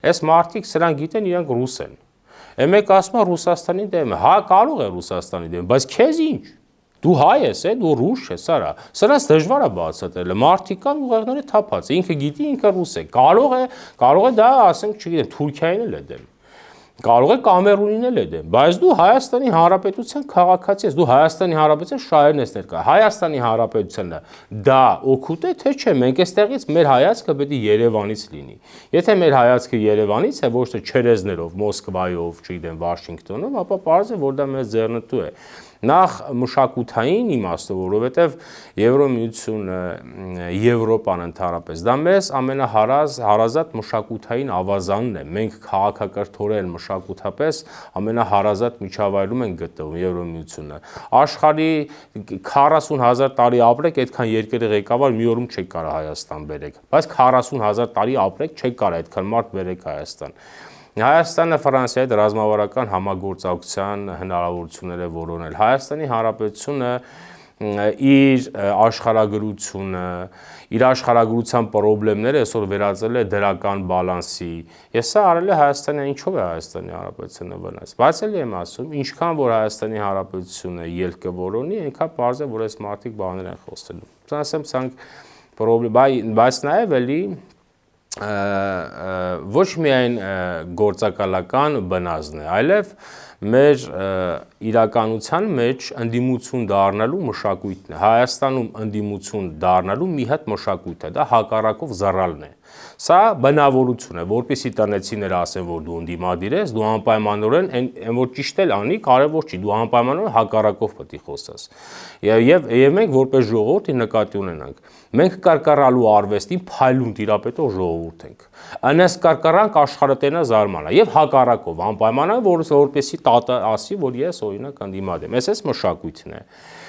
Այս մարդիկ սրանք գիտեն, իրանք ռուս են։ Մեկ ասում է Ռուսաստանի դեմ, հա կարող է Ռուսաստանի դեմ, բայց քեզ ինչ։ Դու հայ ես, դու ռուս ես, արա։ Սրանց դժվար է բացատրելը։ Մարդիկ կան ուղեղները թափած, ինքը գիտի, ինքը ռուս է։ Կարող է դա, ասենք, չգիտեմ, Թուրքիային էլ է դեմ։ Կարող է Կամերունին էլ է դեմ, բայց դու Հայաստանի Հանրապետության քաղաքացի ես, դու Հայաստանի Հանրապետության շահերն ես ներկա։ Հայաստանի Հանրապետությունը դա օգուտ է, թե չէ, մենք այստեղից մեր հայացքը պետք է Երևանից լինի։ Եթե մեր հայացքը Երևանից է, ոչ թե Չերեզներով, Մոսկվայով, չգիտեմ, Վաշինգտոնով, ապա պարզ է, որ դա մեզ ձեռնտու է։ Նախ մշակութային իմաստով, որովհետև Եվրոմիությունը, Եվրոպան ընդհանրապես, դա մեզ ամենահարազատ մշակութային ավազանն է։ Մենք քաղաքակրթորեն մշակութապես ամենահարազատ միջավայրում են գտնվում Եվրոմիությունը։ Աշխարհի 40,000 տարի ապրեք, այդքան երկրի ղեկավար մի օրում չեք կարող Հայաստան բերեք, բայց 40,000 տարի ապրեք, չեք կարող այդքան մարդ բերեք Հայաստան։ Հայաստանը Ֆրանսիայի հետ ռազմավարական համագործակցության հնարավորություններ է որոնել։ Հայաստանի Հանրապետությունը իր աշխարհագրությունը, իր աշխարհագրության խնդիրները այսօր վերածել է դրական բալանսի։ Ես սա արել է Հայաստանի, ինչով է Հայաստանի Հանրապետությունը վնաս։ Բայց էլ եմ ասում, ինչքան որ Հայաստանի Հանրապետությունը ելք կորոնի, այնքան պարզ է, որ այս մարդիկ բաներ են խոսելու։ Ասեմ, ցանկ խնդրեմ, բայց նաև էլի ոչ միայն գործակալական բնազն է, այլև մեր իրականության մեջ ընդդիմություն դառնալու մշակույթն է։ Հայաստանում ընդդիմություն դառնալու մի հատ մշակույթ է, դա հակառակով զռալն է։ Սա բնավորություն է, որպեսզի տնեցիները ասեն, որ դու ընդդիմադիր ես, դու անպայմանորեն այն որ ճիշտ էլ անի, կարևոր չի, դու անպայմանորեն հակառակով պետք է խոսես։ Եվ մենք որպես ժողովուրդ նկատի ունենանք։ Մենք կարկառալու արվեստին փայլուն տիրապետող ժողովուրդ ենք։ Անես կարկառանք աշխարհը տենա զարմանա եւ հակառակով անպայմանորեն որպեսզի տատը ասի, որ ես օրինակ ընդդիմադիր եմ։ Այս մշակույթն է։